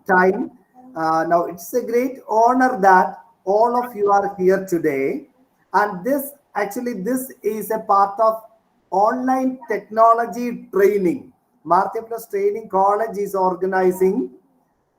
time. Now, it's a great honor that all of you are here today. And this is a part of online technology training. Martha Plus Training College is organizing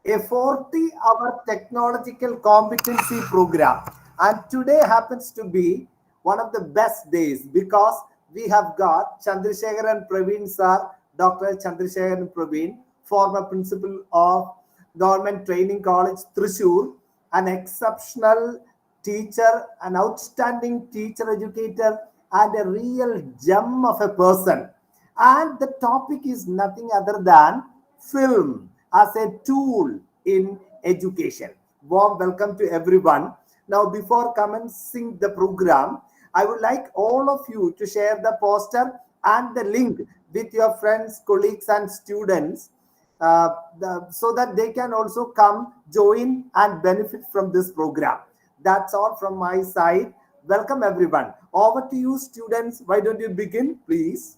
a 40-hour technological competency program. And today happens to be one of the best days because we have got Chandrasekharan Praveen sir, Dr. Chandrasekharan Praveen, former principal of Government Training College, Thrissur, an exceptional teacher, an outstanding teacher educator, and a real gem of a person. And the topic is nothing other than film as a tool in education. Warm welcome to everyone. Now, before commencing the program, I would like all of you to share the poster and the link with your friends, colleagues, and students so that they can also come, join, and benefit from this program. That's all from my side. Welcome, everyone. Over to you, students. Why don't you begin, please?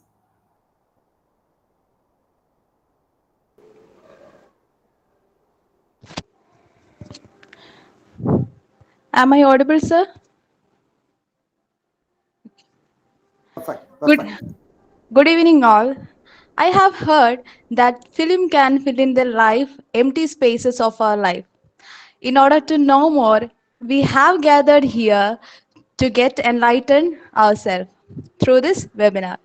Am I audible, sir? Perfect. Good, Perfect. good evening, all. I have heard that film can fill in the life empty spaces of our life. In order to know more, we have gathered here to get enlightened ourselves through this webinar.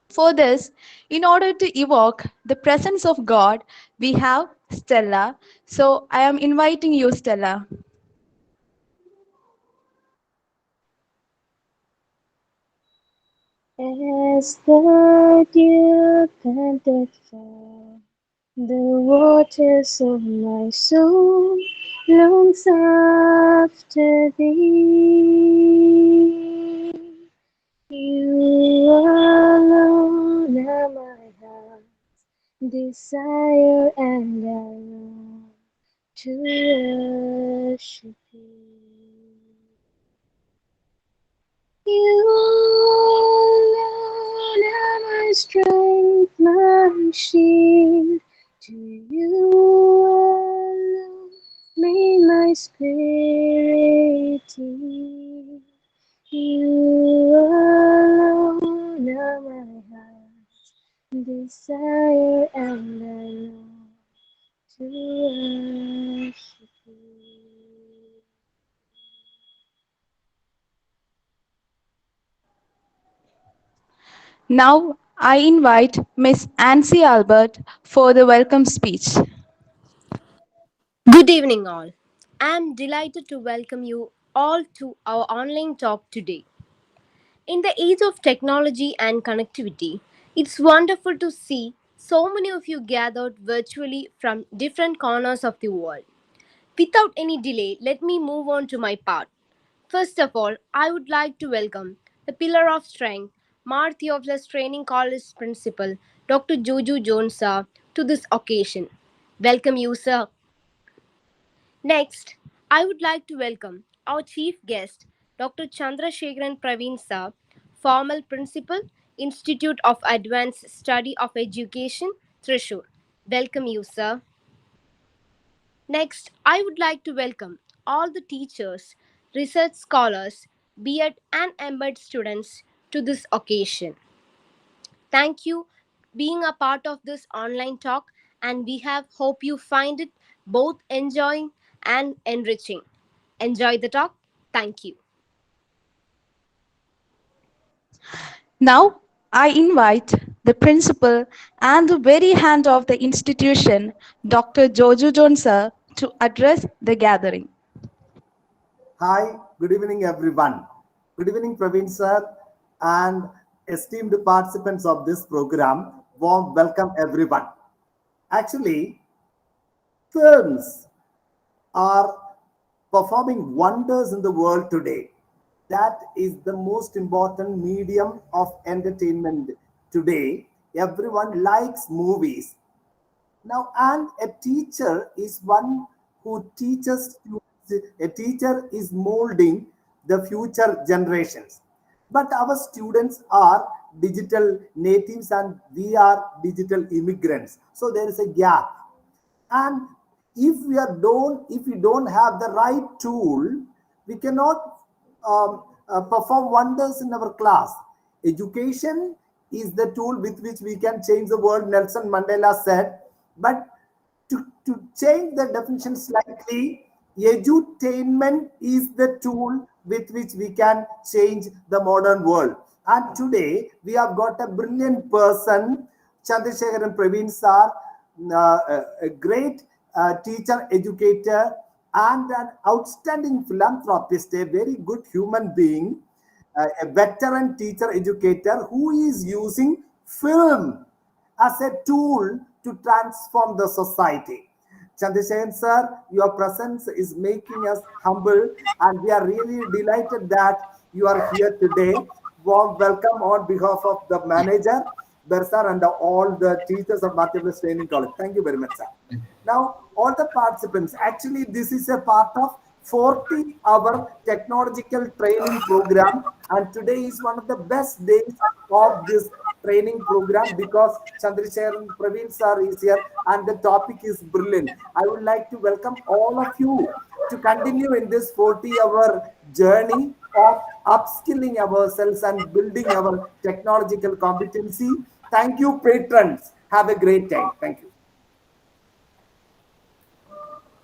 For this, in order to evoke the presence of God, we have Stella. So I am inviting you, Stella. As the dew panted for the waters of my soul longs after thee. You alone are my heart's desire, and I long to worship you. You alone are my strength, my shield. To you alone may my spirit yield. You alone are my heart's desire, and I long to worship you. Now I invite Miss Nancy Albert for the welcome speech. Good evening, all. I am delighted to welcome you all to our online talk today. In the age of technology and connectivity, it's wonderful to see so many of you gathered virtually from different corners of the world. Without any delay, let me move on to my part. First of all, I would like to welcome the pillar of strength, Mar Theophilus Training College Principal, Dr. Jojo Jones, sir, to this occasion. Welcome you, sir. Next, I would like to welcome our chief guest, Dr. Chandrasekharan Praveen sir, former principal, Institute of Advanced Study of Education, Thrissur. Welcome you, sir. Next, I would like to welcome all the teachers, research scholars, B.Ed and M.Ed students to this occasion. Thank you being a part of this online talk, and we have hope you find it both enjoying and enriching. Enjoy the talk. Thank you. Now I invite the principal and the very hand of the institution, Dr. Jojo Jones, sir, to address the gathering. Hi, good evening, everyone. Good evening, Praveen sir, and esteemed participants of this program. Warm welcome, everyone. Actually, films are performing wonders in the world today. That is the most important medium of entertainment today. Everyone likes movies. Now, and a teacher is one who teaches students. A teacher is molding the future generations. But our students are digital natives and we are digital immigrants. So there is a gap. And if we don't have the right tool, we cannot perform wonders in our class. Education is the tool with which we can change the world, Nelson Mandela said. But to change the definition slightly, edutainment is the tool with which we can change the modern world. And today we have got a brilliant person, Chandrasekharan Praveen sir, a great teacher, educator, and an outstanding philanthropist, a very good human being, a veteran teacher, educator who is using film as a tool to transform the society. Chandrasekharan sir, your presence is making us humble, and we are really delighted that you are here today. Warm welcome on behalf of the manager, Bersar, and all the teachers of Mathematics Training College. Thank you very much, sir. Now, all the participants, actually, this is a part of 40-hour technological training program, and today is one of the best days of this training program because Chandrasekharan Praveen sir is here and the topic is brilliant. I would like to welcome all of you to continue in this 40-hour journey of upskilling ourselves and building our technological competency. Thank you, patrons. Have a great time. Thank you.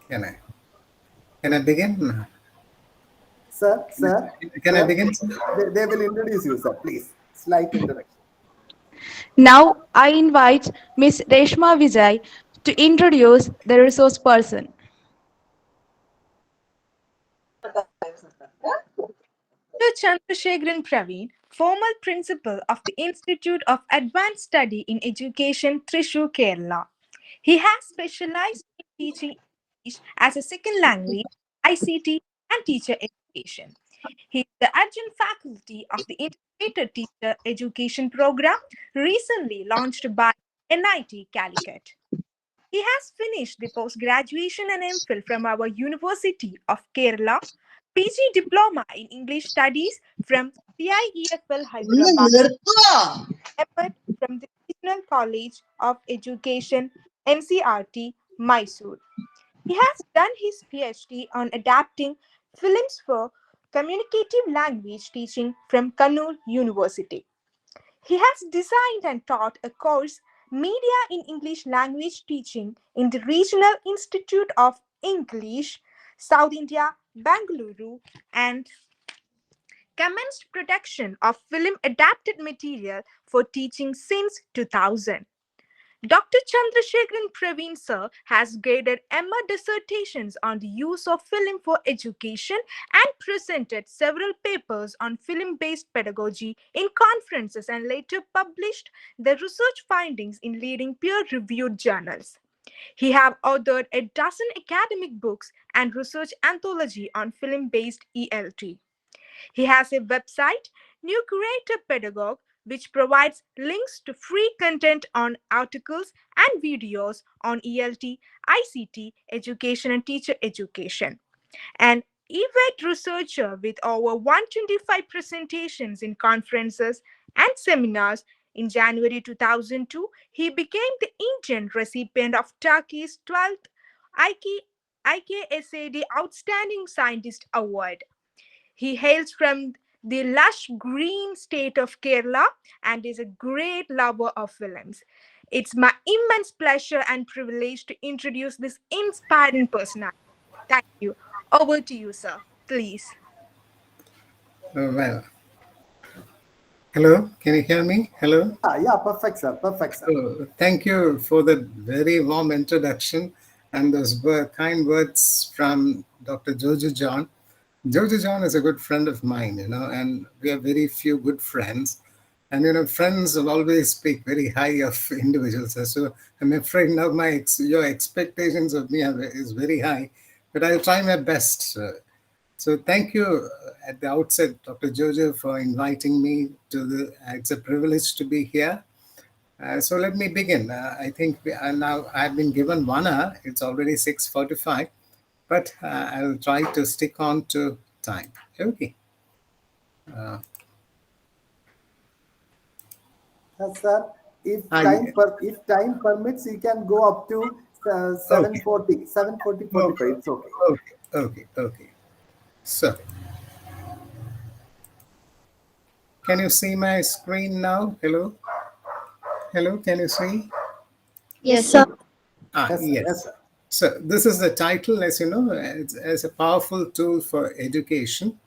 Can I? Can I begin? Can I Sir, begin? they will introduce you, sir. Please, slight introduction. Now I invite Ms. Reshma Vijay to introduce the resource person. Chandrasekharan Praveen, former principal of the Institute of Advanced Study in Education, Thrissur, Kerala. He has specialized in teaching English as a second language, ICT, and teacher education. He is the adjunct faculty of the Integrated Teacher Education Program, recently launched by NIT Calicut. He has finished the post-graduation and MPhil from our University of Kerala, PG Diploma in English Studies from CIEFL Hyderabad, MPhil from the Regional College of Education, NCRT, Mysore. He has done his PhD on adapting films for communicative language teaching from Kannur University. He has designed and taught a course, Media in English Language Teaching, in the Regional Institute of English, South India, Bangalore, and commenced production of film adapted material for teaching since 2000. Dr. Chandrasekharan Praveen sir has graded Emma dissertations on the use of film for education and presented several papers on film-based pedagogy in conferences and later published the research findings in leading peer-reviewed journals. He have authored a dozen academic books and research anthology on film-based ELT. He has a website, New Curator Pedagogue, which provides links to free content on articles and videos on ELT, ICT, education, and teacher education. An EVET researcher with over 125 presentations in conferences and seminars, in January 2002, he became the Indian recipient of Turkey's 12th IKSAD Outstanding Scientist Award. He hails from the lush green state of Kerala and is a great lover of films. It's my immense pleasure and privilege to introduce this inspiring personality. Thank you. Over to you, sir. Please. Well, hello. Can you hear me? Hello. Yeah, perfect, sir. Perfect, sir. Thank you for the very warm introduction and those kind words from Dr. Jojo John. Jojo John is a good friend of mine, and we have very few good friends. And, friends will always speak very high of individuals. So I'm afraid now your expectations of me is very high, but I'll try my best. So thank you at the outset, Dr. Jojo, for inviting me it's a privilege to be here. So let me begin. I think now I've been given 1 hour. It's already 6:45, but I'll try to stick on to time. Okay. Yes, sir. I- If time permits, you can go up to Okay, 7:40, 7:40, okay, 45. It's okay. okay, okay, okay. So, can you see my screen now? Hello, hello. Can you see? Yes, Yes, sir. sir. Ah, Yes, sir. Yes, yes. sir. So this is the title, as you know, as a powerful tool for education.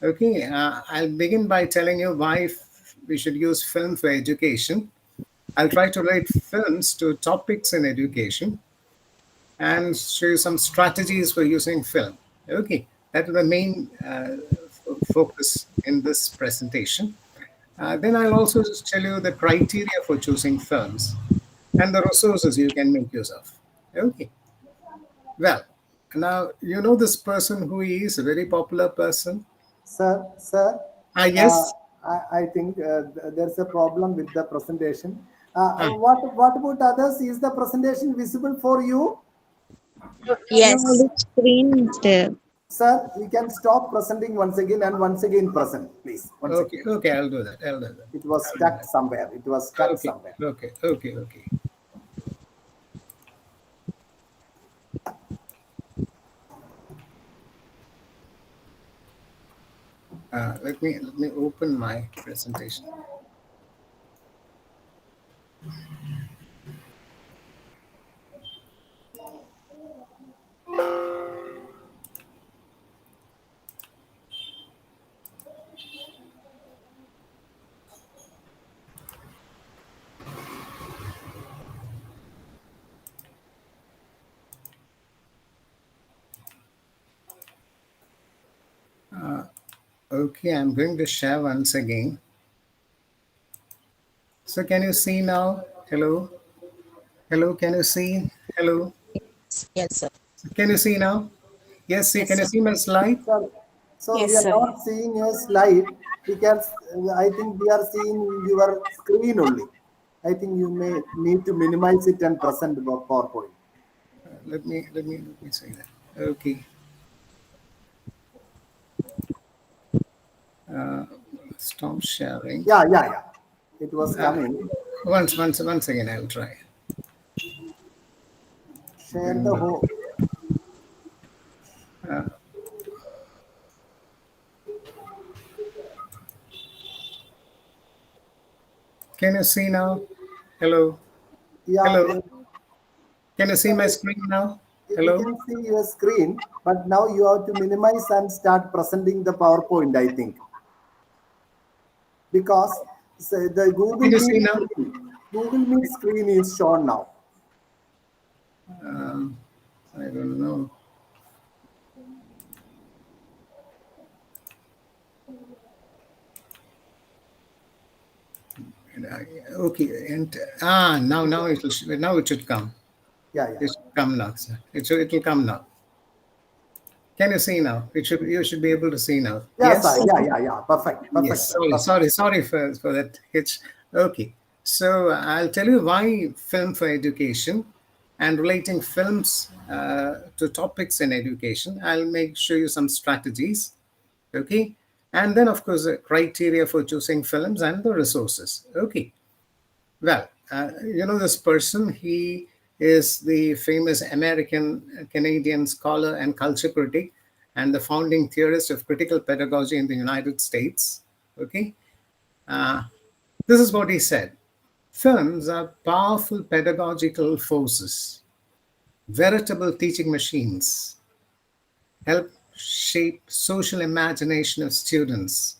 Okay, I'll begin by telling you why we should use film for education. I'll try to relate films to topics in education and show you some strategies for using film. Okay, that will be the main focus in this presentation. Then I'll also just tell you the criteria for choosing films and the resources you can make use of. Okay, well, now you know this person who he is, a very popular person. Sir, Ah, uh, yes. I think there's a problem with the presentation. Ah, What about others? Is the presentation visible for you? No, Yes. the screen is there. Sir, we can stop presenting once again and once again present, please. Once again. okay, okay, I'll do that. I'll do that. It was I'll do stuck that. somewhere. It was stuck Okay, somewhere. okay, okay, okay. Let me open my presentation. Okay, I'm going to share once again. So can you see now? Hello, hello. Can you see? Hello. Yes, sir. Can you see now? Yes. See. Yes, Can you sir. see my slide? Sir, so we Yes, are sir. not seeing your slide because I think we are seeing your screen only. I think you may need to minimize it and present the PowerPoint. Let me say that. Okay. Stop sharing. Yeah, yeah, yeah. It was coming. Once again, I'll try. Share Bring the the- whole. Can you see now? Hello, Yeah, hello. Can you see my screen now? we Hello. can see your screen, but now you have to minimize and start presenting the PowerPoint, I think, because the Can you see now? Google Meet screen is shown now. I don't know. Okay, and now it should come. Yeah, yeah. It should come now, sir. It will come now. Can you see now? You should be able to see now. Yeah, sir. Yes. Yeah, yeah, yeah. Perfect. Perfect, Yes. sir. Sorry, Perfect. sorry for that hitch. Okay. So I'll tell you why film for education and relating films to topics in education. I'll make show you some strategies. Okay. And then of course the criteria for choosing films and the resources. Okay. Well, you know this person. He is the famous American Canadian scholar and culture critic, and the founding theorist of critical pedagogy in the United States. Okay, uh, this is what he said: films are powerful pedagogical forces, veritable teaching machines, help shape social imagination of students,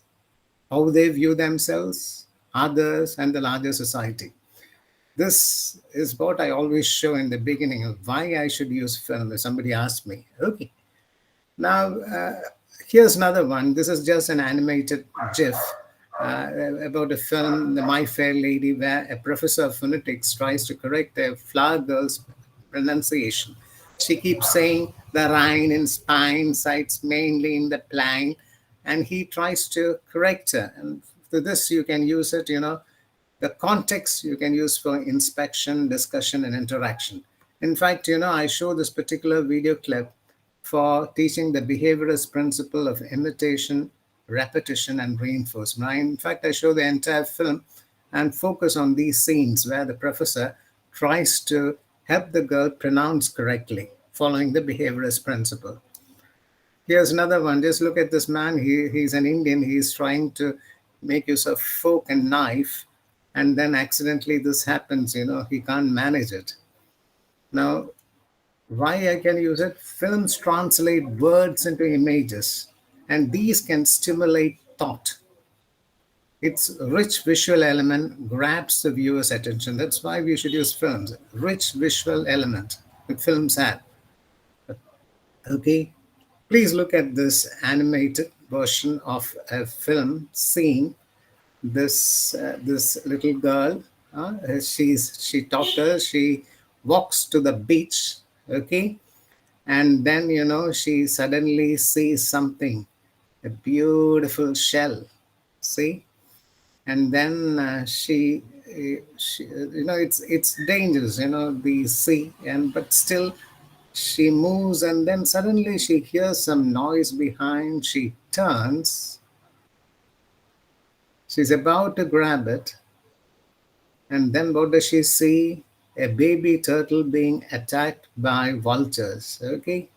how they view themselves, others, and the larger society. This is what I always show in the beginning of why I should use film if somebody asks me. Okay. Now, here's another one. This is just an animated GIF about a film, The My Fair Lady, where a professor of phonetics tries to correct a flower girl's pronunciation. She keeps saying the Rhine in spine sites mainly in the plane, and he tries to correct her. And to this, you can use it, the context you can use for inspection, discussion, and interaction. In fact, I show this particular video clip for teaching the behaviorist principle of imitation, repetition, and reinforcement. In fact, I show the entire film and focus on these scenes where the professor tries to help the girl pronounce correctly, following the behaviorist principle. Here's another one. Just look at this man. He's an Indian. He's trying to make use of fork and knife, and then accidentally this happens. He can't manage it. Now, why I can use it? Films translate words into images, and these can stimulate thought. Its rich visual element grabs the viewer's attention. That's why we should use films. Rich visual element that films have. Okay, please look at this animated version of a film scene. This little girl, she talked her. She walks to the beach. Okay, and then she suddenly sees something, a beautiful shell. See, and then it's dangerous, the sea, and but still she moves, and then suddenly she hears some noise behind. She turns, she's about to grab it, and then what does she see? A baby turtle being attacked by vultures. Okay,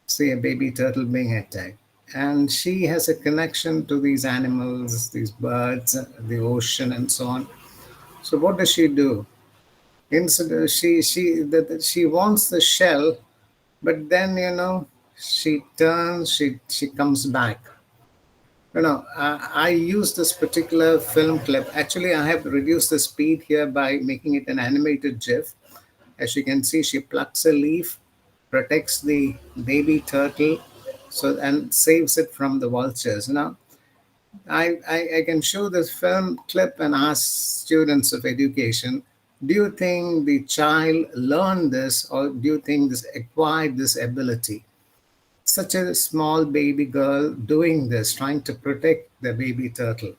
see a baby turtle being attacked, and she has a connection to these animals, these birds, the ocean, and so on. So what does she do? Instead, she wants the shell, but then she turns, she comes back. I use this particular film clip. Actually, I have reduced the speed here by making it an animated GIF. As you can see, she plucks a leaf, protects the baby turtle, so and saves it from the vultures. Now, I can show this film clip and ask students of education, do you think the child learned this, or do you think this acquired this ability? Such a small baby girl doing this, trying to protect the baby turtle.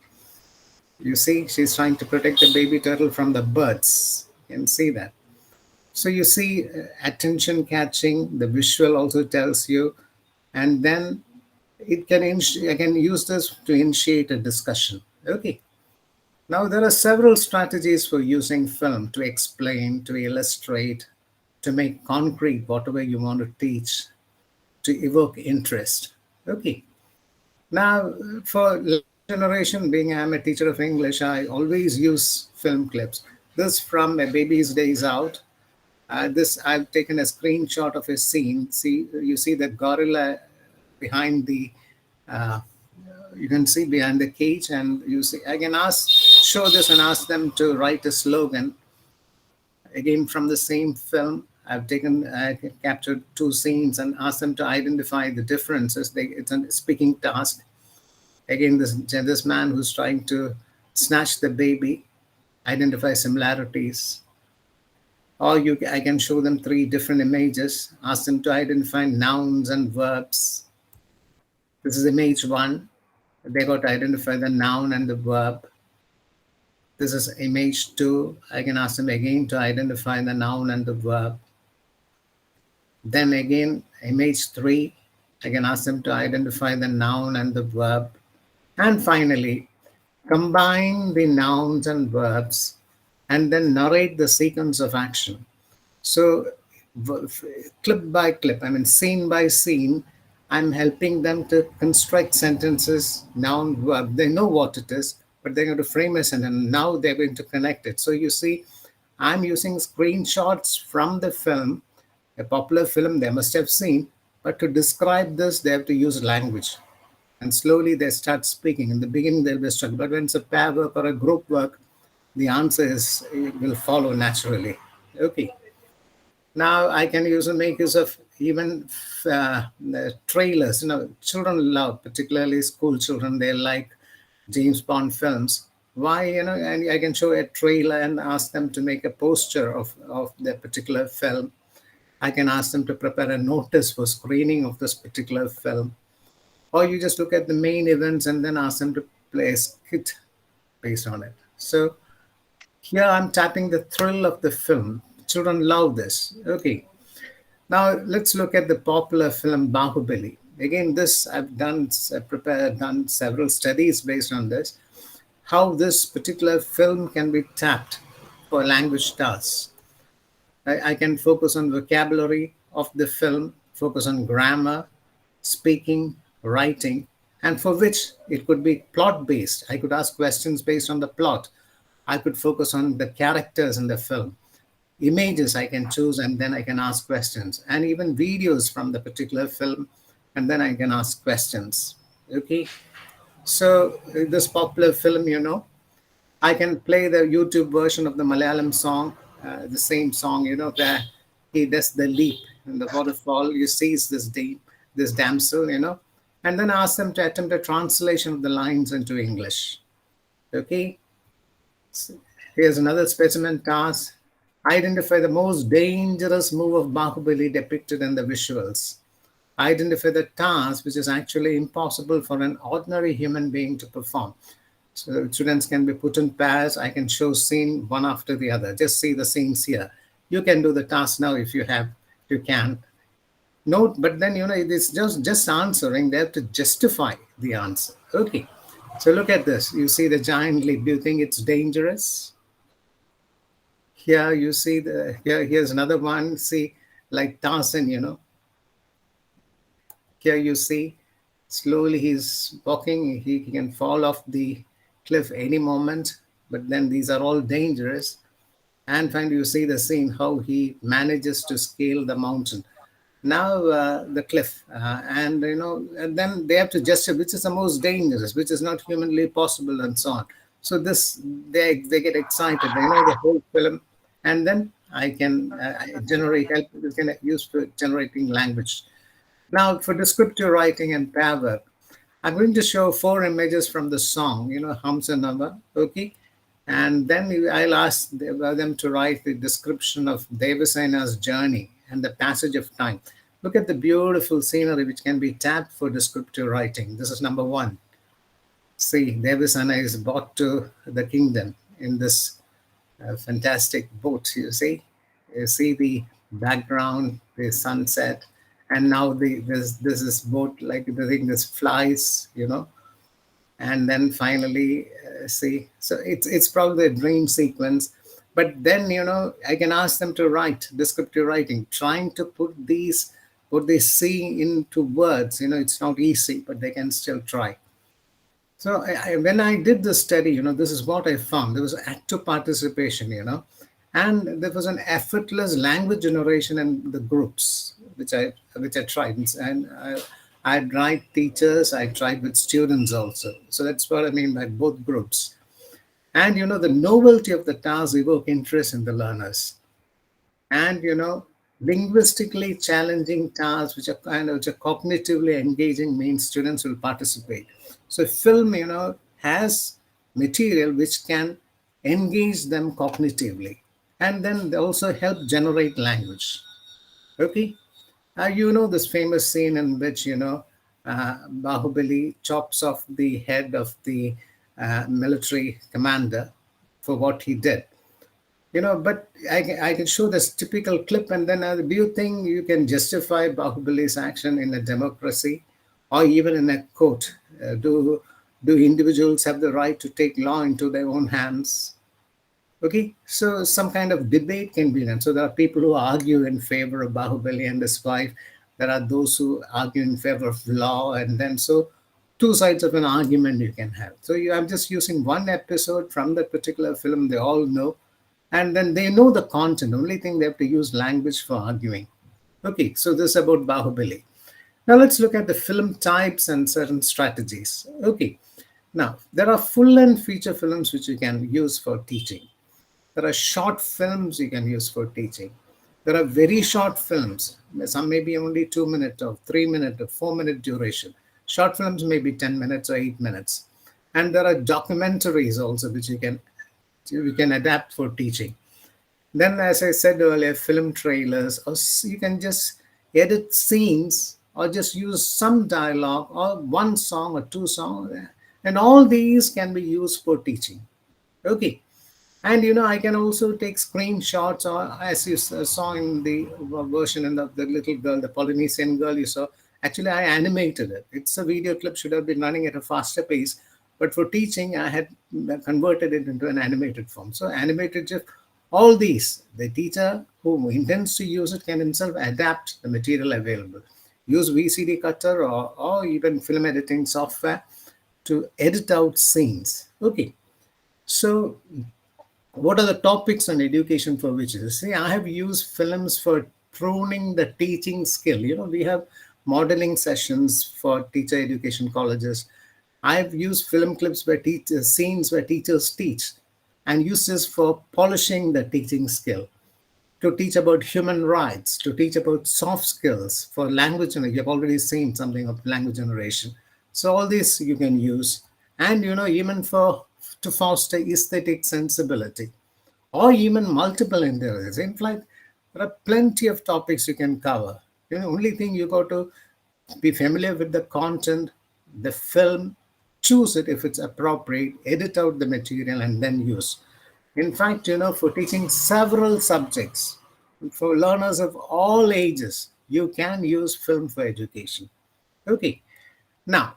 You see, she's trying to protect the baby turtle from the birds. You can see that. So you see, attention catching, the visual also tells you, and then I can use this to initiate a discussion. Okay. Now there are several strategies for using film to explain, to illustrate, to make concrete whatever you want to teach, to evoke interest. Okay. Now, for generation, being I'm a teacher of English, I always use film clips. This from A Baby's Days Out. This I've taken a screenshot of a scene. See, you see the gorilla behind the. Uh, you can see behind the cage, and you see. I can show this and ask them to write a slogan. Again, from the same film, I captured two scenes and asked them to identify the differences. It's a speaking task. Again, this man who's trying to snatch the baby, identify similarities. Or I can show them three different images, ask them to identify nouns and verbs. This is image one. They got to identify the noun and the verb. This is image two. I can ask them again to identify the noun and the verb. Then again, image three, I can ask them to identify the noun and the verb. And finally, combine the nouns and verbs and then narrate the sequence of action. So, clip by clip, I mean, scene by scene, I'm helping them to construct sentences, noun, verb. They know what it is, but they're going to frame a sentence. Now they're going to connect it. So, you see, I'm using screenshots from the film, a popular film they must have seen, but to describe this, they have to use language. And slowly they start speaking. In the beginning, they'll be struck, but when it's a pair work or a group work, the answer will follow naturally. Okay. Now I can make use of even trailers. Children love, particularly school children, they like James Bond films. Why, and I can show a trailer and ask them to make a poster of their particular film. I can ask them to prepare a notice for screening of this particular film. Or you just look at the main events and then ask them to play a skit based on it. So here I'm tapping the thrill of the film. Children love this. Okay. Now let's look at the popular film Bahubali. Again, this I've done several studies based on this, how this particular film can be tapped for language tasks. I can focus on vocabulary of the film, focus on grammar, speaking, writing, and for which it could be plot based. I could ask questions based on the plot. I could focus on the characters in the film. Images I can choose, and then I can ask questions, and even videos from the particular film, and then I can ask questions. Okay, so this popular film, I can play the YouTube version of the Malayalam song, the same song, where he does the leap in the waterfall. You sees this damsel, and then ask them to attempt a translation of the lines into English. Okay, here's another specimen task. Identify the most dangerous move of Bahubali depicted in the visuals. Identify the task which is actually impossible for an ordinary human being to perform. So students can be put in pairs. I can show scene one after the other. Just see the scenes here. You can do the task now if you have, you can. Note, but then it is just answering. They have to justify the answer. Okay. So look at this. You see the giant leap. Do you think it's dangerous? Here you see here's another one. See, like Tarzan, Here you see slowly he's walking. He can fall off the cliff any moment, but then these are all dangerous. And finally, you see the scene how he manages to scale the mountain. Now the cliff, and then they have to justify which is the most dangerous, which is not humanly possible, and so on. So this they get excited. They know the whole film, and then I can generate help. You can use for generating language. Now, for descriptive writing and pair work, I'm going to show 4 images from the song, Hamsa Nava, okay? And then I'll ask them to write the description of Devasena's journey and the passage of time. Look at the beautiful scenery which can be tapped for descriptive writing. This is number one. See, Devasena is brought to the kingdom in this fantastic boat, you see. You see the background, the sunset, and now this is boat like the thing this flies, and then finally see. So it's probably a dream sequence, but then I can ask them to write descriptive writing, trying to put what they see into words. It's not easy, but they can still try. So when I did this study, this is what I found. There was active participation, and there was an effortless language generation in the groups, which I tried. And I tried teachers, I tried with students also. So that's what I mean by both groups. And the novelty of the task evoke interest in the learners. And linguistically challenging tasks which are cognitively engaging means students will participate. So film has material which can engage them cognitively, and then they also help generate language. Okay, this famous scene in which Bahubali chops off the head of the military commander for what he did. But I can show this typical clip, and then do you think you can justify Bahubali's action in a democracy or even in a court? Do individuals have the right to take law into their own hands? Okay, so some kind of debate can be done. So there are people who argue in favor of Bahubali and his wife. There are those who argue in favor of law, and then so two sides of an argument you can have. So I'm just using one episode from that particular film. They all know, and then they know the content. Only thing they have to use language for arguing. Okay, so this is about Bahubali. Now let's look at the film types and certain strategies. Okay, now there are full-length feature films which you can use for teaching. There are short films you can use for teaching. There are very short films. Some may be only 2 minutes or 3 minutes or 4 minute duration. Short films may be 10 minutes or 8 minutes. And there are documentaries also which you can adapt for teaching. Then, as I said earlier, film trailers, or you can just edit scenes or just use some dialogue or one song or two songs. And all these can be used for teaching. Okay. And I can also take screenshots, or as you saw in the version in the little girl, the Polynesian girl you saw. Actually, I animated it. It's a video clip, should have been running at a faster pace. But for teaching, I had converted it into an animated form. So animated GIF, all these, the teacher who intends to use it can himself adapt the material available. Use VCD cutter or even film editing software to edit out scenes. Okay, so what are the topics on education for witches? See, I have used films for pruning the teaching skill. We have modeling sessions for teacher education colleges. I've used film clips where teachers, scenes where teachers teach, and use this for polishing the teaching skill, to teach about human rights, to teach about soft skills for language. And you've already seen something of language generation. So all these you can use, and even for to foster aesthetic sensibility, or even multiple intelligence. In fact, there are plenty of topics you can cover. Only thing you got to be familiar with the content, the film, choose it if it's appropriate, edit out the material, and then use. In fact, for teaching several subjects, for learners of all ages, you can use film for education. Okay. Now,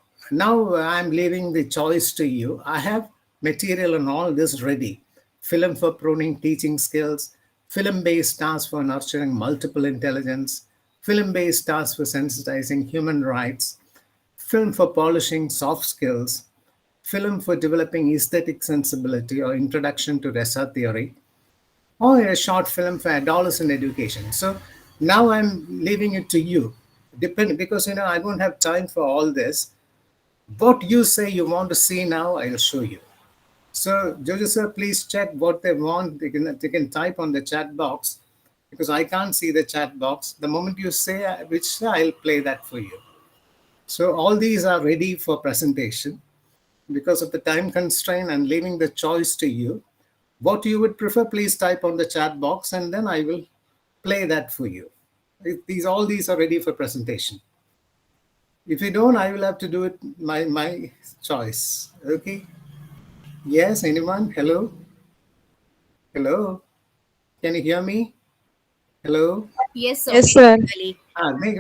I'm leaving the choice to you. I have material and all this ready. Film for pruning teaching skills, film-based tasks for nurturing multiple intelligence, film-based tasks for sensitizing human rights, film for polishing soft skills, film for developing aesthetic sensibility or introduction to Resa theory, or a short film for adolescent education. So now I'm leaving it to you. Because I won't have time for all this. What you say you want to see now, I'll show you. So, Jojo sir, please check what they want. They can type on the chat box, because I can't see the chat box. The moment you say which, I'll play that for you. So all these are ready for presentation. Because of the time constraint, and leaving the choice to you. What you would prefer, please type on the chat box, and then I will play that for you. All these are ready for presentation. If you don't, I will have to do it my choice. Okay. Yes, anyone? Hello? Hello? Can you hear me? Hello? Yes, sir. Yes, sir. Basically,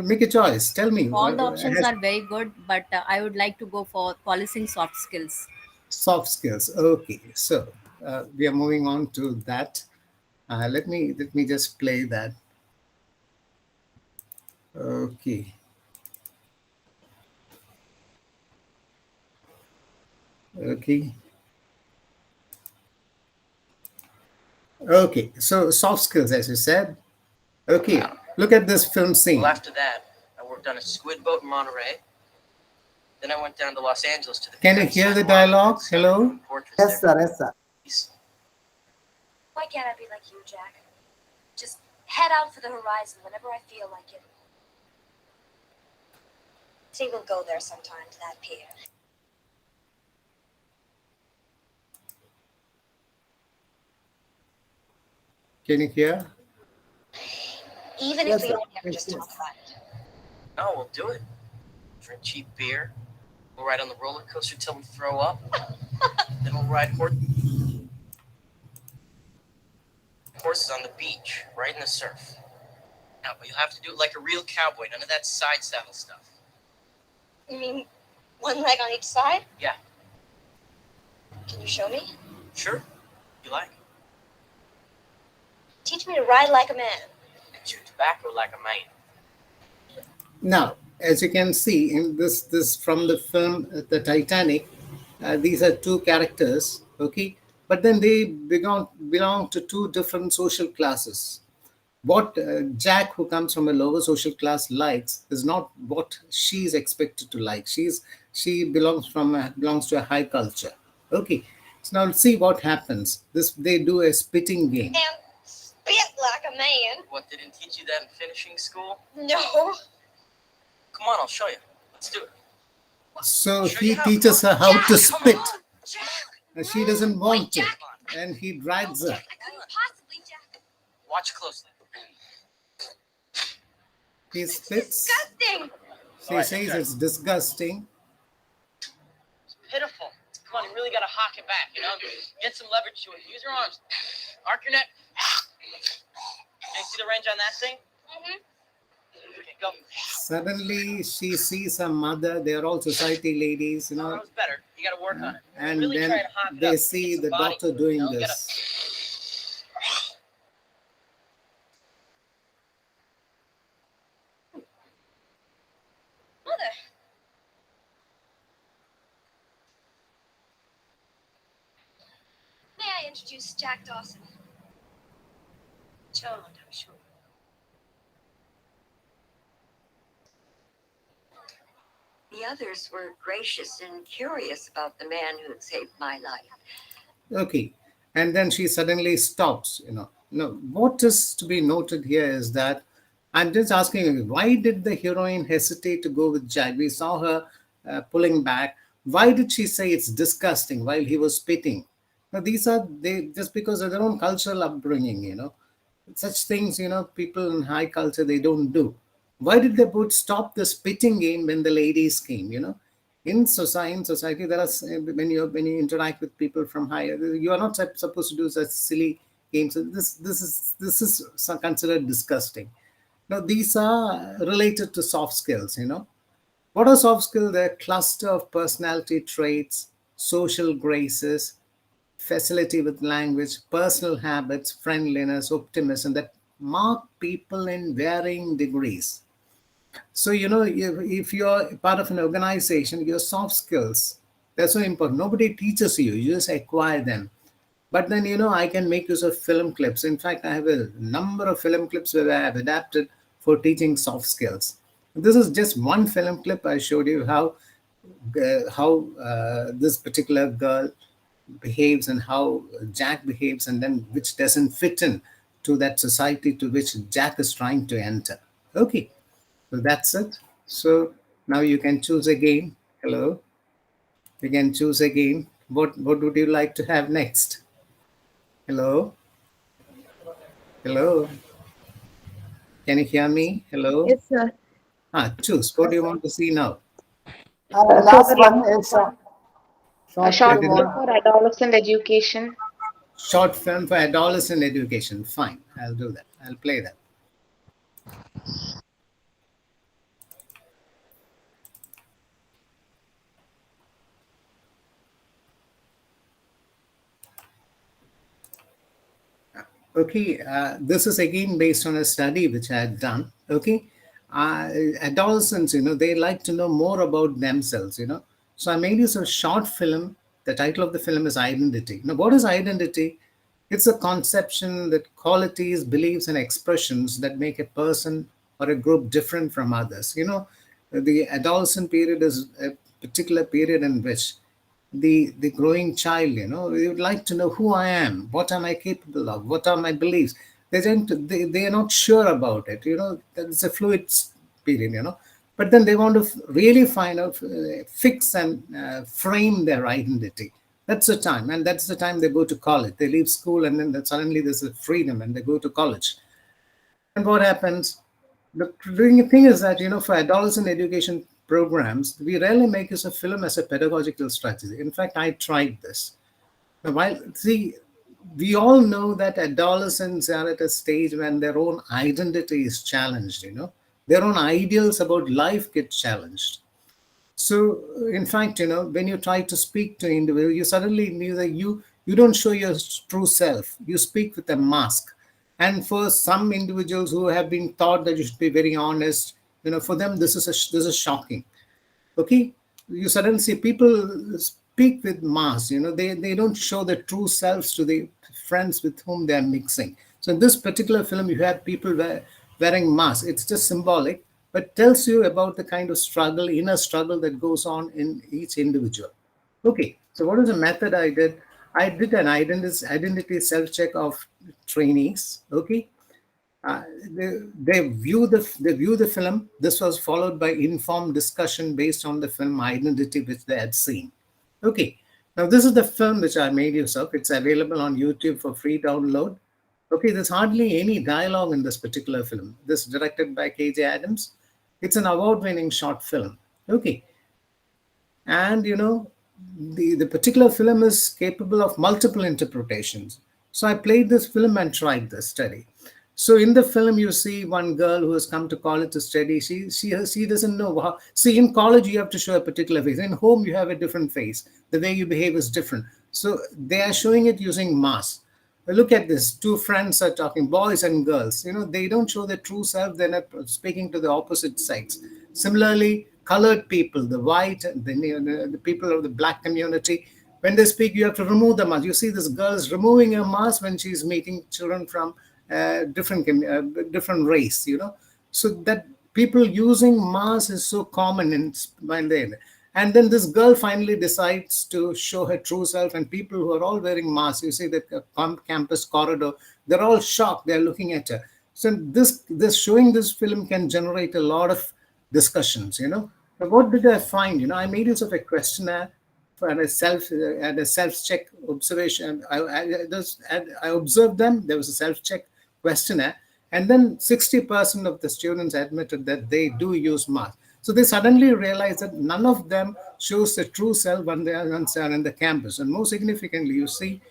Make a choice. Tell me. all the options are very good, but I would like to go for policing soft skills. Soft skills. Okay. So we are moving on to that. Let me just play that. Okay. Okay. Okay. So soft skills, as you said. Okay. Look at this film scene. Well, after that, I worked on a squid boat in Monterey. Then I went down to Los Angeles to the. Can you hear the dialogue? Hello? Yes, sir. Yes, sir. Why can't I be like you, Jack? Just head out for the horizon whenever I feel like it. See, we'll go there sometime to that pier. Can you hear? Even Yes, if we sir. don't ever Yes, just yes. talk about it. No, we'll do it. Drink cheap beer. We'll ride on the roller coaster till we throw up. Then we'll ride horses on the beach, right in the surf. Now, but you'll have to do it like a real cowboy. None of that side saddle stuff. You mean one leg on each side? Yeah. Can you show me? Sure, if you like. Teach me to ride like a man. And chew tobacco like a man. Now, as you can see in this from the film The Titanic, these are two characters, okay, but then they belong to two different social classes. What Jack, who comes from a lower social class, likes is not what she's expected to like. She belongs to a high culture. Okay, so now let's see what happens. They do a spitting game. And spit like a man. What, they didn't teach you that in finishing school? No. Come on, I'll show you. Let's do it. So Show he you how. teaches her how Jack, to come spit. on, Jack. And she doesn't want to, Jack. and he drags her. I couldn't possibly, Jack. Watch closely. He spits. Disgusting. She says it's disgusting. It's pitiful. Come on, you really gotta hawk it back, Get some leverage to it. Use your arms. Arc your neck. Can you see the range on that thing? Mm-hmm. Okay, go. Suddenly, she sees her mother. They are all society ladies, Oh, that was better. You gotta work on it. and Really then try to hawk it they up. see Get some the body doctor to it, doing Get this. introduce Jack Dawson. John, I'm sure. The others were gracious and curious about the man who had saved my life. Okay. And then she suddenly stops. No, what is to be noted here is that I'm just asking you, why did the heroine hesitate to go with Jack? We saw her pulling back. Why did she say it's disgusting while he was spitting? Now, these are they just because of their own cultural upbringing. Such things, people in high culture, they don't do. Why did they both stop the spitting game when the ladies came? In society, there are when you interact with people from higher, you are not supposed to do such silly games. So this is considered disgusting. Now these are related to soft skills. What are soft skills? They're a cluster of personality traits, social graces, facility with language, personal habits, friendliness, optimism that mark people in varying degrees. So, if you're part of an organization, your soft skills, they're so important. Nobody teaches you just acquire them. But then, I can make use of film clips. In fact, I have a number of film clips where I have adapted for teaching soft skills. This is just one film clip. I showed you how this particular girl behaves and how Jack behaves, and then which doesn't fit in to that society to which Jack is trying to enter. Okay, so that's it. So now you can choose again. Hello, you can choose again. What would you like to have next? Hello, hello. Can you hear me? Hello. Yes, sir. Choose. What do you want to see now? So Last one is a short short Let it film. film know. for adolescent education. Short film for adolescent education. Fine, I'll do that. I'll play that. Okay, this is again based on a study which I had done. Okay, adolescents, they like to know more about themselves. So I made use of a short film. The title of the film is Identity. Now, what is identity? It's a conception that qualities, beliefs, and expressions that make a person or a group different from others. The adolescent period is a particular period in which the growing child, they would like to know who I am, what am I capable of, what are my beliefs. They are not sure about it. It's a fluid period. But then they want to really find out, fix and frame their identity. That's the time, and that's the time they go to college. They leave school, and then suddenly there's a freedom, and they go to college. And what happens? The thing is that, for adolescent education programs, we rarely make use of film as a pedagogical strategy. In fact, I tried this. Now, see, we all know that adolescents are at a stage when their own identity is challenged. Their own ideals about life get challenged. So, in fact, when you try to speak to an individual, you suddenly knew that you don't show your true self. You speak with a mask. And for some individuals who have been taught that you should be very honest, for them this is shocking. Okay, you suddenly see people speak with mass. They don't show their true selves to the friends with whom they are mixing. So in this particular film you have people wearing masks. It's just symbolic, but tells you about the kind of inner struggle that goes on in each individual. Okay, so what is the method I did? I did an identity self-check of trainees. Okay, they view the film. This was followed by informed discussion based on the film Identity, which they had seen. Okay, now this is the film which I made use of. It's available on YouTube for free download. Okay, there's hardly any dialogue in this particular film. This is directed by KJ Adams. It's an award-winning short film. Okay, and the particular film is capable of multiple interpretations. So I played this film and tried this study. So in the film you see one girl who has come to college to study. She doesn't know how. See, in college you have to show a particular face. In home you have a different face. The way you behave is different. So they are showing it using masks. Look at this. Two friends are talking, boys and girls. They don't show their true self. They're not speaking to the opposite sex. Similarly, colored people, the white, the people of the black community, When they speak, you have to remove the mask. You see this girl is removing her mask when she's meeting children from different race, so that people using mask is so common in when they. And then this girl finally decides to show her true self, and people who are all wearing masks, you see the campus corridor, they're all shocked. They're looking at her. So this showing this film can generate a lot of discussions. But what did I find? I made use of a questionnaire and a self check observation. I observed them. There was a self check questionnaire, and then 60% of the students admitted that they do use masks. So they suddenly realized that none of them shows the true self when they are in the campus. And more significantly, you see,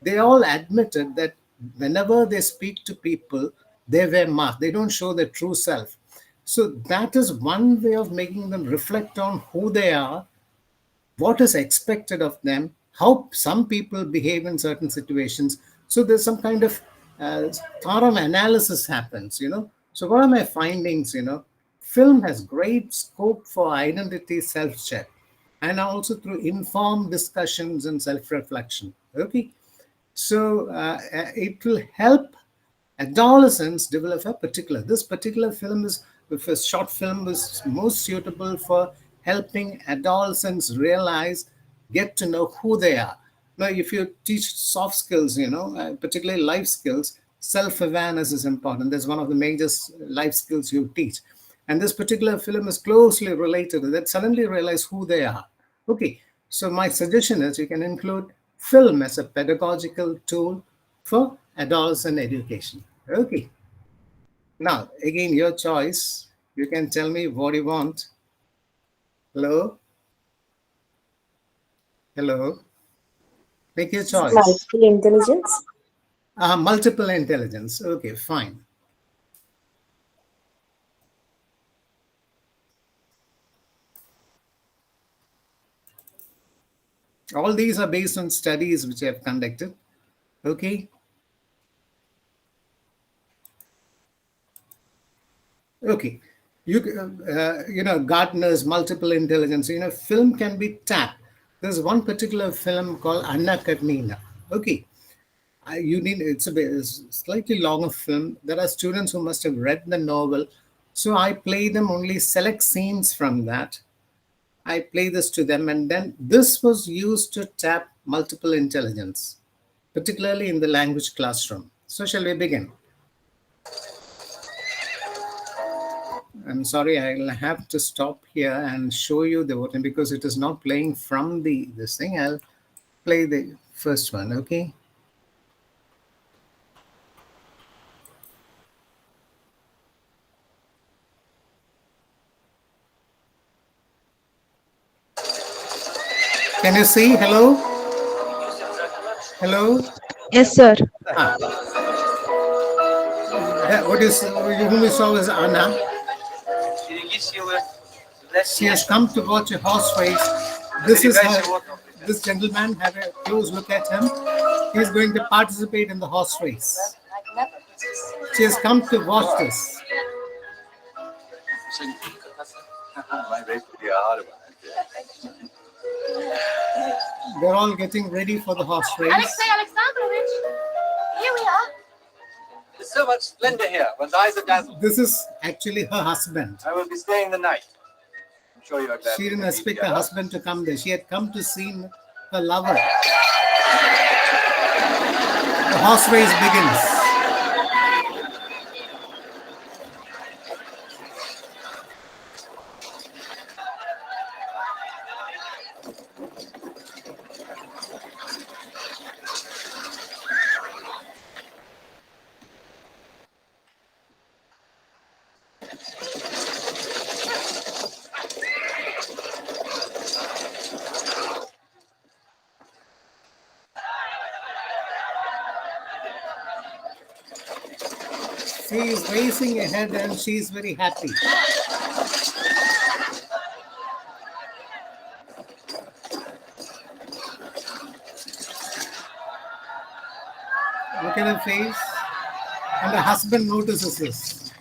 they all admitted that whenever they speak to people, they wear masks. They don't show their true self. So that is one way of making them reflect on who they are, what is expected of them, how some people behave in certain situations. So there's some kind of thorough analysis happens. So what are my findings? Film has great scope for identity self-check and also through informed discussions and self-reflection. Okay. So it will help adolescents develop a particular. This particular film is, if a short film is most suitable for helping adolescents realize, get to know who they are. Now, if you teach soft skills, particularly life skills, self-awareness is important. That's one of the major life skills you teach. And this particular film is closely related to that. Suddenly realize who they are. Okay, so my suggestion is you can include film as a pedagogical tool for adolescent education. Okay, now again, your choice. You can tell me what you want. Hello? Hello? Make your choice. Multiple intelligence. Multiple intelligence. Okay, fine. All these are based on studies which I have conducted. Okay. Okay. Gartner's multiple intelligence. Film can be tapped. There's one particular film called Anna Karenina. Okay. It's a slightly longer film. There are students who must have read the novel. So I play them only select scenes from that. I play this to them, and then this was used to tap multiple intelligence, particularly in the language classroom. So shall we begin? I'm sorry, I'll have to stop here and show you the voting because it is not playing from this thing. I'll play the first one, okay? Can you see? Hello? Hello? Yes, sir. Whom we saw is Anna. She has come to watch a horse race. This gentleman, have a close look at him. He is going to participate in the horse race. She has come to watch this. They're all getting ready for the horse race. Alexei Alexandrovich, here we are. There's so much splendor here. One's eyes are dazzled. This is actually her husband. I will be staying the night. I'm sure you are glad. She didn't expect her husband to come there. She had come to see her lover. The horse race begins. She is racing ahead and she is very happy. Look at her face. And the husband notices this.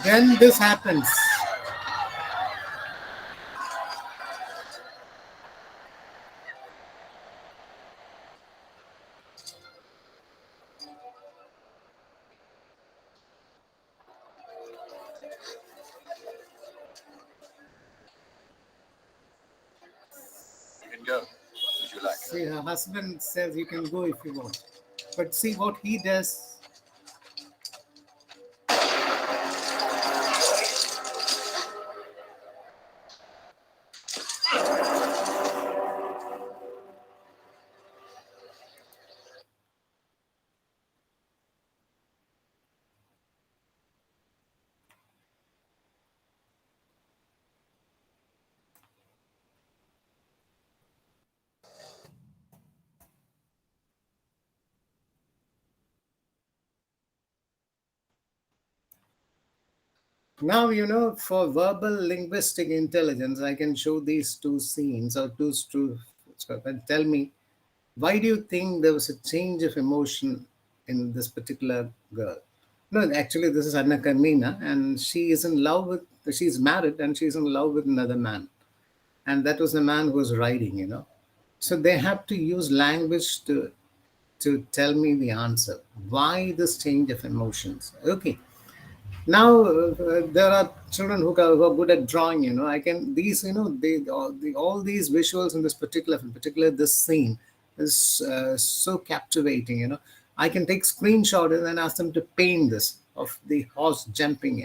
when this happens, You can go. Would you like? see, her husband says you can go if you want. But see what he does. Now, for verbal linguistic intelligence, I can show these two scenes or two. And tell me, why do you think there was a change of emotion in this particular girl? No, actually, this is Anna Karnina, and she is in love with, she's married and she's in love with another man. And that was the man who was writing. So they have to use language to tell me the answer. Why this change of emotions? Okay. Now there are children who are good at drawing. I can these all these visuals in this particular this scene is so captivating. I can take screenshot and then ask them to paint this of the horse jumping.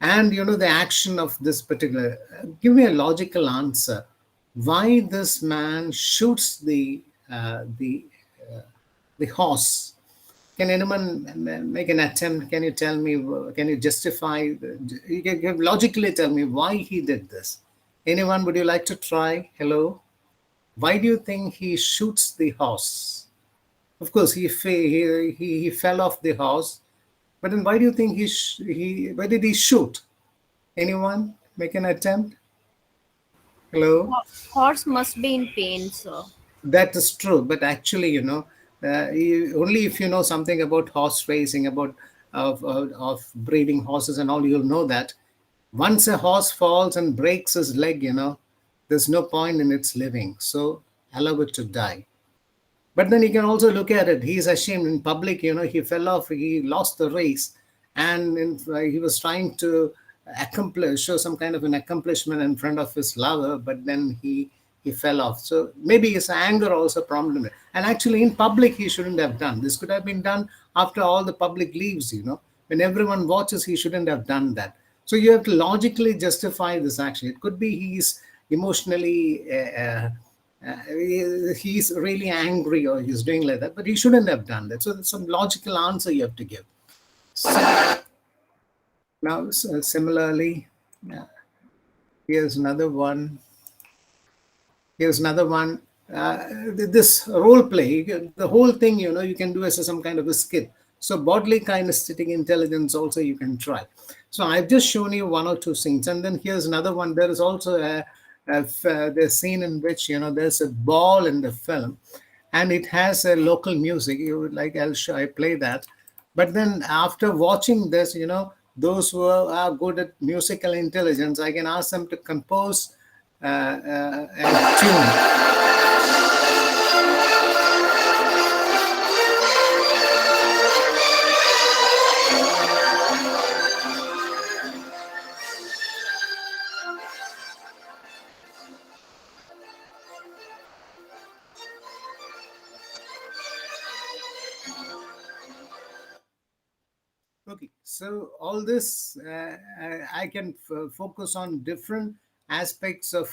And the action of this particular. Give me a logical answer. Why this man shoots the horse? Can anyone make an attempt? Can you tell me? Can you justify? You can logically tell me why he did this. Anyone? Would you like to try? Hello. Why do you think he shoots the horse? Of course, he fell off the horse. But then, why do you think he? Why did he shoot? Anyone? Make an attempt. Hello. Horse must be in pain, sir. That is true, but actually, only if you know something about horse racing, about of breeding horses and all, you'll know that once a horse falls and breaks his leg, there's no point in its living. So allow it to die. But then you can also look at it. He's ashamed in public. He fell off. He lost the race, and he was trying to show some kind of an accomplishment in front of his lover. But then he fell off. So maybe his anger also prompted him. And actually, in public, he shouldn't have done. This could have been done after all the public leaves. When everyone watches, he shouldn't have done that. So you have to logically justify this action. It could be he's emotionally. He's really angry or he's doing like that, but he shouldn't have done that. So there's some logical answer you have to give. So, now, similarly, here's another one. Here's another one. This role play, the whole thing, you can do as some kind of a skit. So bodily kinesthetic intelligence also you can try. So I've just shown you one or two scenes, and then here's another one. There is also the scene in which there's a ball in the film, and it has a local music. You would like I play that, but then after watching this, those who are good at musical intelligence, I can ask them to compose a tune. Okay, so all this I can focus on different aspects of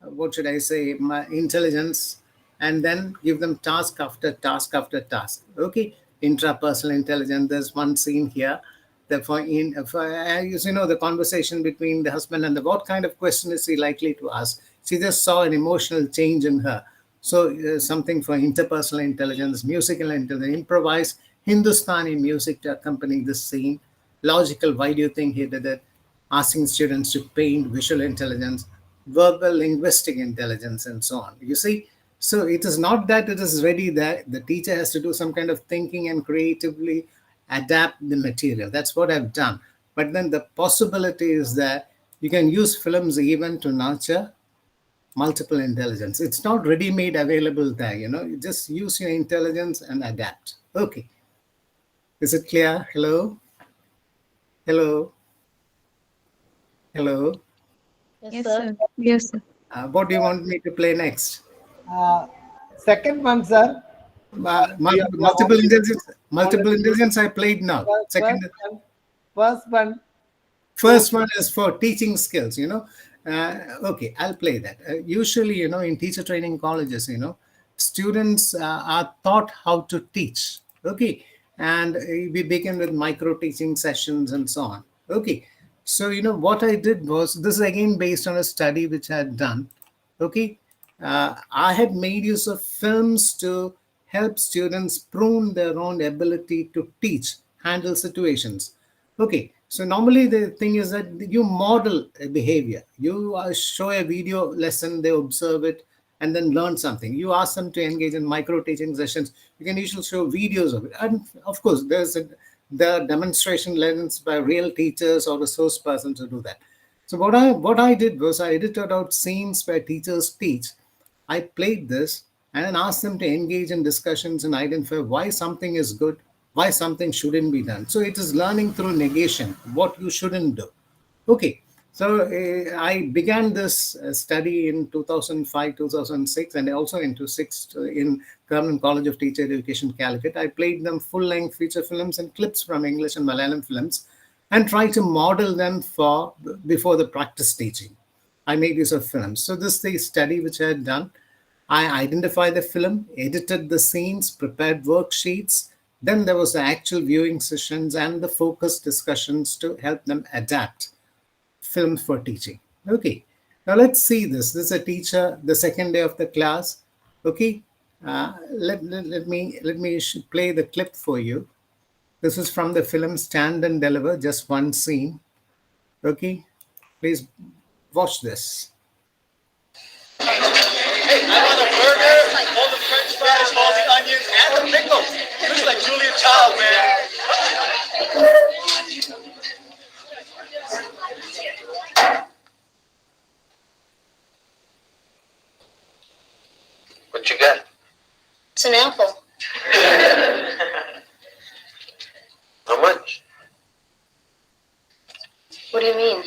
what should I say, my intelligence, and then give them task after task after task. Okay, intrapersonal intelligence. There's one scene here. Therefore, the conversation between the husband and the what kind of question is he likely to ask? She just saw an emotional change in her. So something for interpersonal intelligence, musical intelligence, improvise Hindustani music to accompany this scene. Logical, why do you think he did it? Asking students to paint, visual intelligence, verbal linguistic intelligence, and so on. You see, so it is not that it is ready that the teacher has to do some kind of thinking and creatively adapt the material. That's what I've done. But then the possibility is that you can use films even to nurture multiple intelligence. It's not ready made available there. You just use your intelligence and adapt. Okay. Is it clear? Hello? Hello? Hello? Yes, sir. Yes, sir. What do you want me to play next? Uh, Second one, sir. We are Multiple intelligence. Multiple already used intelligence I played now. first Second. one. First one. First one is for teaching skills. Okay, I'll play that. Usually, in teacher training colleges, students are taught how to teach. Okay, and we begin with micro teaching sessions and so on. Okay, so what I did was, this is again based on a study which I had done. Okay, I had made use of films to help students prune their own ability to teach, handle situations. Okay, so normally the thing is that you model a behavior. You show a video lesson, they observe it, and then learn something. You ask them to engage in micro teaching sessions. You can usually show videos of it, and of course, the demonstration lessons by real teachers or resource persons to do that. So what I did was, I edited out scenes where teachers teach. I played this and then asked them to engage in discussions and identify why something is good, why something shouldn't be done. So it is learning through negation, what you shouldn't do. Okay, so I began this study in 2005, 2006, and also into sixth in Government College of Teacher Education, Calicut. I played them full-length feature films and clips from English and Malayalam films, and tried to model them for before the practice teaching. I made use of films. So this is the study which I had done. I identified the film, edited the scenes, prepared worksheets. Then there was the actual viewing sessions and the focused discussions to help them adapt films for teaching. Okay, now let's see this. This is a teacher, the second day of the class. Okay, let me play the clip for you. This is from the film Stand and Deliver, just one scene. Okay, please watch this. Hey, I want a burger, all the french fries, all the onions, and the pickles. Looks like Julia Child, man. What you got? It's an apple. How much? What do you mean?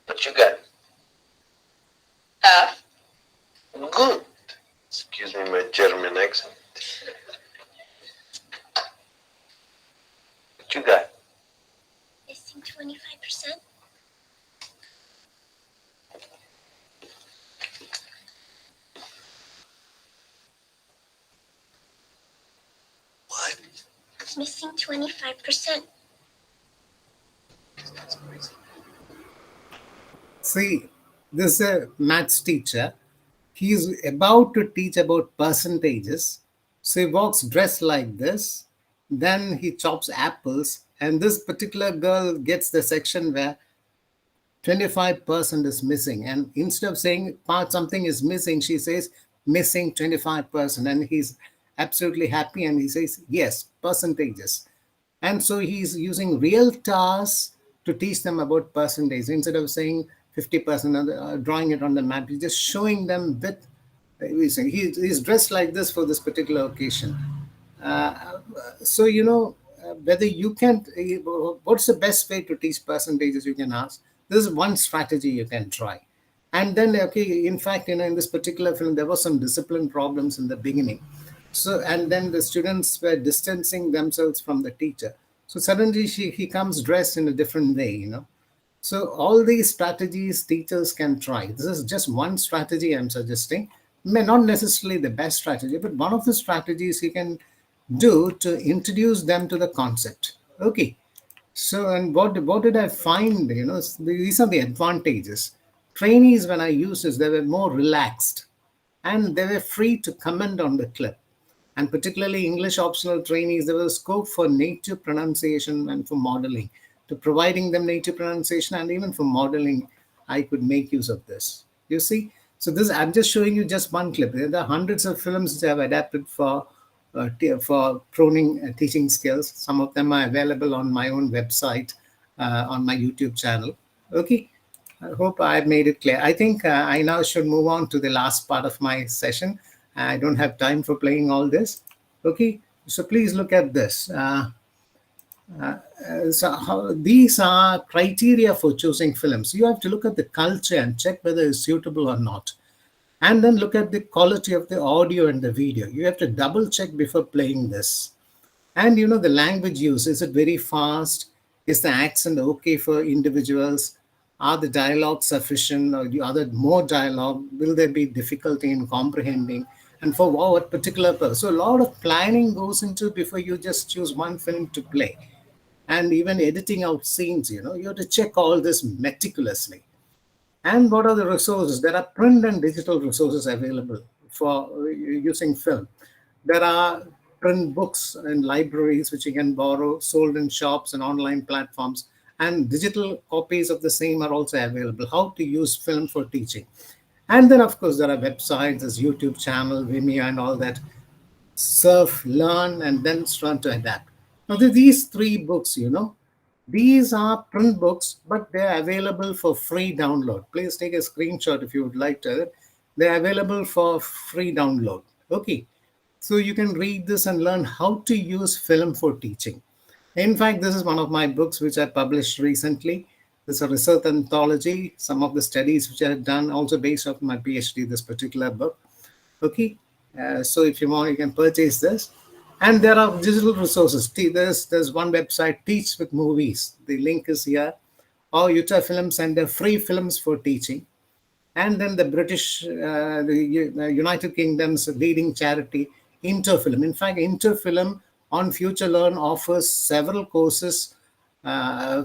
What you got? Half. Good. Excuse me, my German accent. What you got? Missing 25%? What? Missing 25%. See, this is a maths teacher. He's about to teach about percentages. So he walks dressed like this. Then he chops apples. And this particular girl gets the section where 25% is missing. And instead of saying part something is missing, she says missing 25%. And he's absolutely happy. And he says, yes, percentages. And so he's using real tasks to teach them about percentage. Instead of saying 50%, drawing it on the map, he's just showing them with, he's dressed like this for this particular occasion. So, whether you can, what's the best way to teach percentages, you can ask. This is one strategy you can try. And then, okay, in fact, in this particular film, there was some discipline problems in the beginning. So, and then the students were distancing themselves from the teacher. So suddenly he comes dressed in a different way. So all these strategies teachers can try. This is just one strategy I'm suggesting. May not necessarily the best strategy, but one of the strategies you can do to introduce them to the concept. Okay. So, and what did I find? These are the advantages. Trainees, when I used this, they were more relaxed and they were free to comment on the clip. And particularly English optional trainees, there was scope for native pronunciation and for modeling. To providing them native pronunciation and even for modeling, I could make use of this. You see? So this, I'm just showing you just one clip. There are hundreds of films which I have adapted for for pruning teaching skills. Some of them are available on my own website, on my YouTube channel. Okay. I hope I've made it clear. I think I now should move on to the last part of my session. I don't have time for playing all this. Okay. So please look at this. These are criteria for choosing films. You have to look at the culture and check whether it's suitable or not. And then look at the quality of the audio and the video. You have to double check before playing this. And the language use, is it very fast? Is the accent okay for individuals? Are the dialogue sufficient, or are there more dialogue? Will there be difficulty in comprehending? And for what particular purpose? So a lot of planning goes into before you just choose one film to play. And even editing out scenes, you have to check all this meticulously. And what are the resources? There are print and digital resources available for using film. There are print books in libraries which you can borrow, sold in shops and online platforms, and digital copies of the same are also available. How to use film for teaching. And then, of course, there are websites, there's YouTube channel, Vimeo, and all that. Surf, learn, and then start to adapt. Now, these three books, these are print books, but they're available for free download. Please take a screenshot if you would like to. They're available for free download. Okay. So you can read this and learn how to use film for teaching. In fact, this is one of my books which I published recently. It's a research anthology. Some of the studies which I have done also based off my PhD, this particular book. Okay. So if you want, you can purchase this. And there are digital resources. There's one website, Teach with Movies. The link is here. Or Utah Films and the free films for teaching. And then the the United Kingdom's leading charity, Interfilm. In fact, Interfilm on Future Learn offers several courses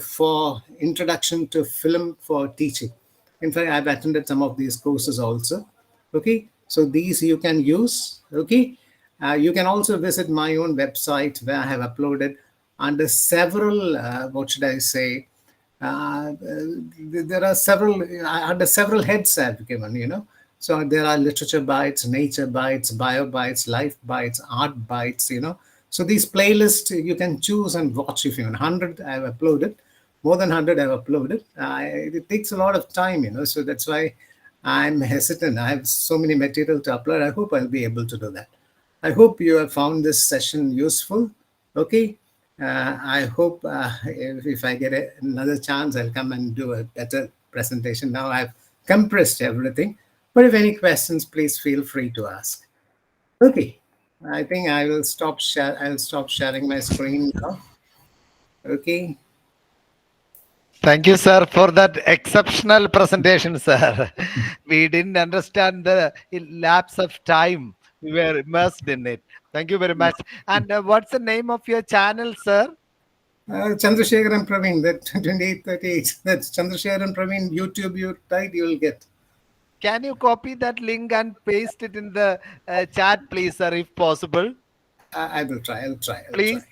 for introduction to film for teaching. In fact, I've attended some of these courses also. Okay, so these you can use. Okay, you can also visit my own website where I have uploaded under several, what should I say, there are several, under several heads I've given. So there are literature bites, nature bites, bio bites, life bites, art bites. So these playlists you can choose and watch if you want. 100 I've uploaded, more than 100 I've uploaded. It takes a lot of time. So that's why I'm hesitant. I have so many material to upload. I hope I'll be able to do that. I hope you have found this session useful. Okay. I hope if I get another chance, I'll come and do a better presentation. Now I've compressed everything. But if any questions, please feel free to ask. Okay. I think I will I'll stop sharing my screen now. Okay. Thank you, sir, for that exceptional presentation, sir. We didn't understand the lapse of time. We were immersed in it. Thank you very much. And what's the name of your channel, sir? Chandrasekharan Praveen, that 2838. That's Chandrasekharan Praveen. YouTube, you type, you will get. Can you copy that link and paste it in the chat, please, sir, if possible? I will try. I'll try. Please.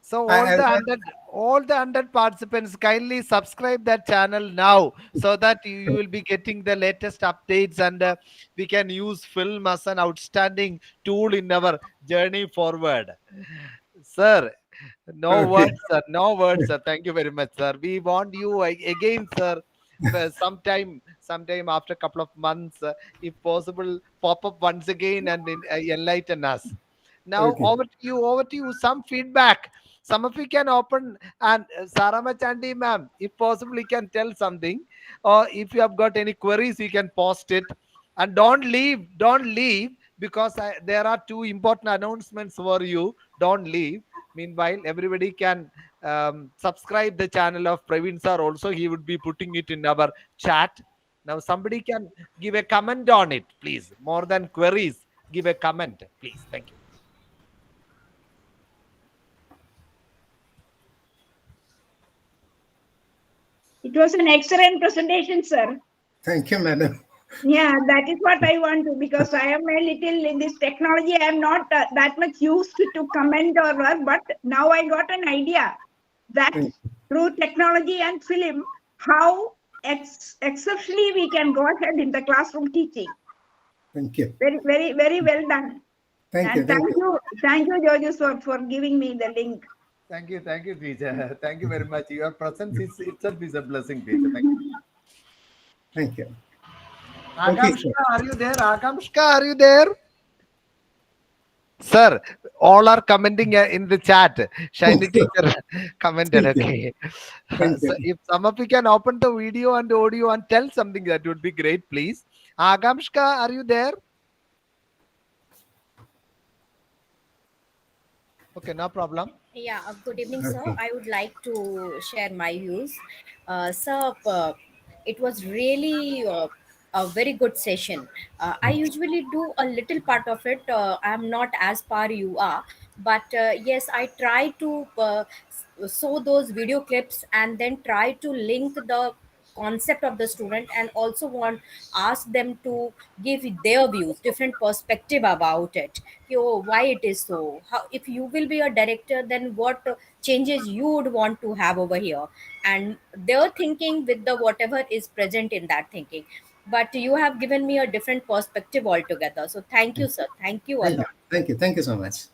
So all the 100 participants, kindly subscribe that channel now so that you will be getting the latest updates, and we can use film as an outstanding tool in our journey forward. Sir, no words, sir. No words, sir. Thank you very much, sir. We want you again, sir. Sometime after a couple of months, if possible, pop up once again and enlighten us. Now, over to you. Over to you. Some feedback. Some of you can open, and Sarama Chandi ma'am, if possible, you can tell something. Or if you have got any queries, you can post it. And don't leave. Don't leave, because there are two important announcements for you. Don't leave. Meanwhile, everybody can subscribe the channel of Praveen sir. Also, he would be putting it in our chat. Now, somebody can give a comment on it, please. More than queries, give a comment, please. Thank you. It was an excellent presentation, sir. Thank you, madam. Yeah, that is what I want to, because I am a little in this technology. I am not that much used to comment or work, but now I got an idea that through technology and film, how exceptionally we can go ahead in the classroom teaching. Thank you. Very, very, very well done. Thank you. And Thank you. thank you, Georges, for giving me the link. Thank you, teacher. Thank you very much. Your presence is itself is a blessing, teacher. Thank you. Thank you. Okay, sure. Akamshka, are you there? Akamshka, are you there? Sir, all are commenting in the chat. Shiny Thank you. teacher commented. Thank you. Okay. Thank So you. if some of you can open the video and audio and tell something, that would be great, please. Akamshka, are you there? Okay, no problem. Yeah, good evening, sir. Okay. I would like to share my views. Sir, it was really a very good session. I usually do a little part of it. I'm not as far you are, but yes, I try to show those video clips and then try to link the concept of the student and also want ask them to give their views, different perspective about it. Why it is so, how, if you will be a director, then what changes you would want to have over here, and their thinking with the whatever is present in that thinking. But you have given me a different perspective altogether, so thank you, sir. Thank you a Thank you. lot. Thank you. Thank you so much.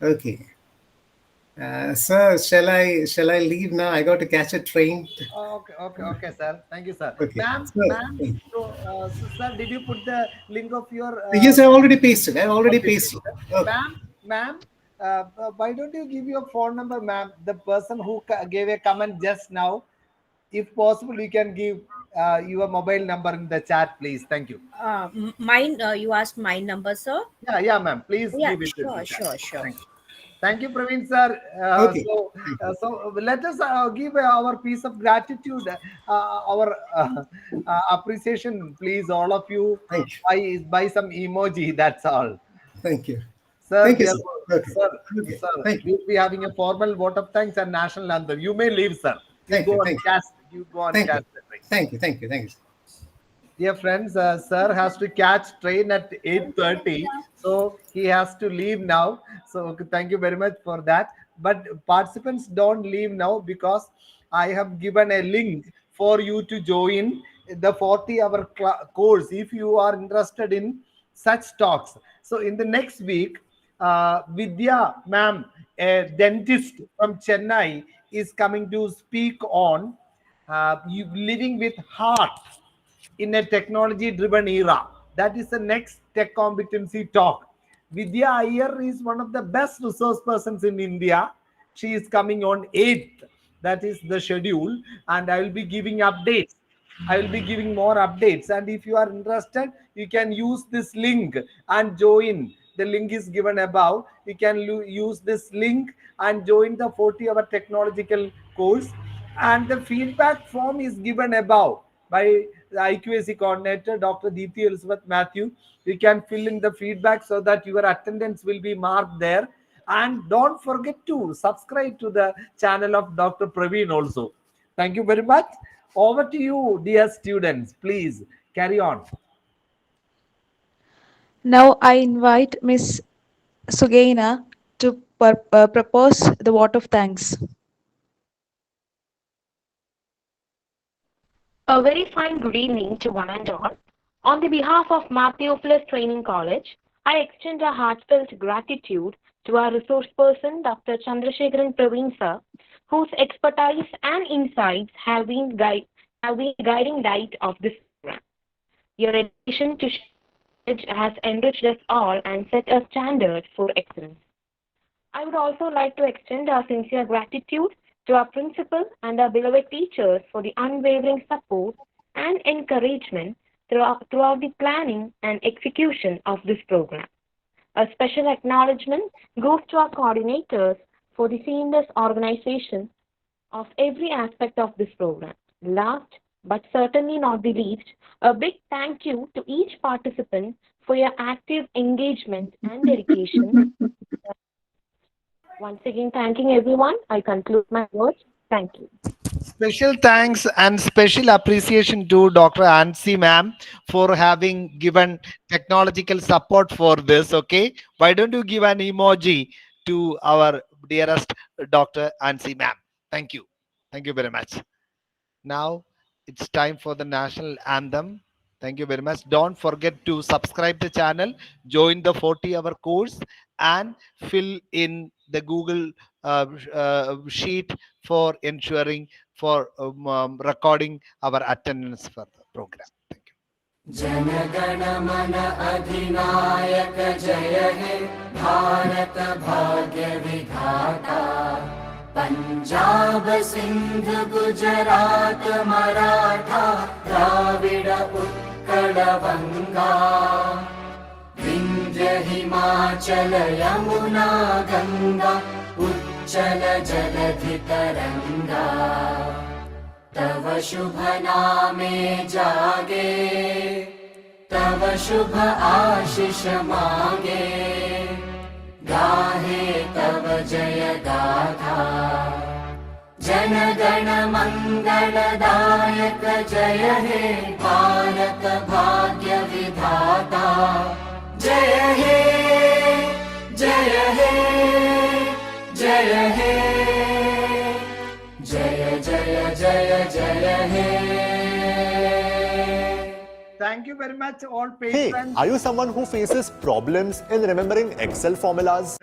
Okay. Sir, shall I leave now? I got to catch a train. Okay, sir. Thank you, sir. Okay. Ma'am. So, sir, did you put the link of your Yes, I already pasted. I already okay, pasted. Okay. ma'am, why don't you give your phone number, ma'am? The person who gave a comment just now, if possible, you can give your mobile number in the chat, please. Thank you. Mine, you asked my number, sir. Yeah, ma'am. Please Yeah, give it in the sure, chat. sure, sure. Thank you. Thank you, Praveen sir. Okay. Thank you. So let us give our piece of gratitude, our appreciation, please, all of you, Thank you. by some emoji. That's all. Thank you. Sir, Thank you, we are, sir. Okay. sir, Okay. sir, Thank you. we'll be having a formal vote of thanks and national anthem. You may leave, sir. You Thank you. go and Thank you. cast. You go and Thank you. cast the train. Thank you. Thank you. Thank you. Dear friends, sir has to catch train at 8:30, so he has to leave now. So okay, thank you very much for that. But participants don't leave now, because I have given a link for you to join the 40-hour course if you are interested in such talks. So in the next week, Vidya ma'am, a dentist from Chennai, is coming to speak on you living with heart in a technology driven era. That is the next tech competency talk. Vidya Iyer is one of the best resource persons in India. She is coming on 8th. That is the schedule. And I will be giving updates. I will be giving more updates. And if you are interested, you can use this link and join. The link is given above. You can use this link and join the 40-hour technological course. And the feedback form is given above by the IQAC coordinator, Dr. Deepthi Elizabeth Matthew. You can fill in the feedback so that your attendance will be marked there. And don't forget to subscribe to the channel of Dr. Praveen also. Thank you very much. Over to you, dear students. Please carry on. Now I invite Miss Sugaina to propose the vote of thanks. A very fine good evening to one and all. On the behalf of Matthew Plus Training College, I extend a heartfelt gratitude to our resource person, Dr. Chandrasekharan Praveen sir, whose expertise and insights have been the guiding light of this program. Your dedication to sharing knowledge has enriched us all and set a standard for excellence. I would also like to extend our sincere gratitude to our principal and our beloved teachers for the unwavering support and encouragement throughout the planning and execution of this program. A special acknowledgement goes to our coordinators for the seamless organization of every aspect of this program. Last, but certainly not the least, a big thank you to each participant for your active engagement and dedication. Once again, thanking everyone. I conclude my words. Thank you. Special thanks and special appreciation to Dr. Ansi ma'am for having given technological support for this. Okay, why don't you give an emoji to our dearest Dr. Ansi ma'am? Thank you. Thank you very much. Now it's time for the national anthem. Thank you very much. Don't forget to subscribe the channel, join the 40-hour course, and fill in the Google sheet for ensuring for recording our attendance for the program. Thank you. जनगण मन अधिनायक जय हे भारत भाग्य विधाता पंजाब सिंध गुजरात मराठा द्राविड उत्कल बंगा विंध्य हिमाचल यमुना गंगा उच्चल जलधि तरंगा तव शुभ नामे जागे तव शुभ आशीष मांगे गाहे तव जय गाथा जन गण मंगलदायक जय हे भारत भाग्य विधाता जय हे जय हे जय हे जय जय जय जय हे Thank you very much, all Hey, patrons. are you someone who faces problems in remembering Excel formulas?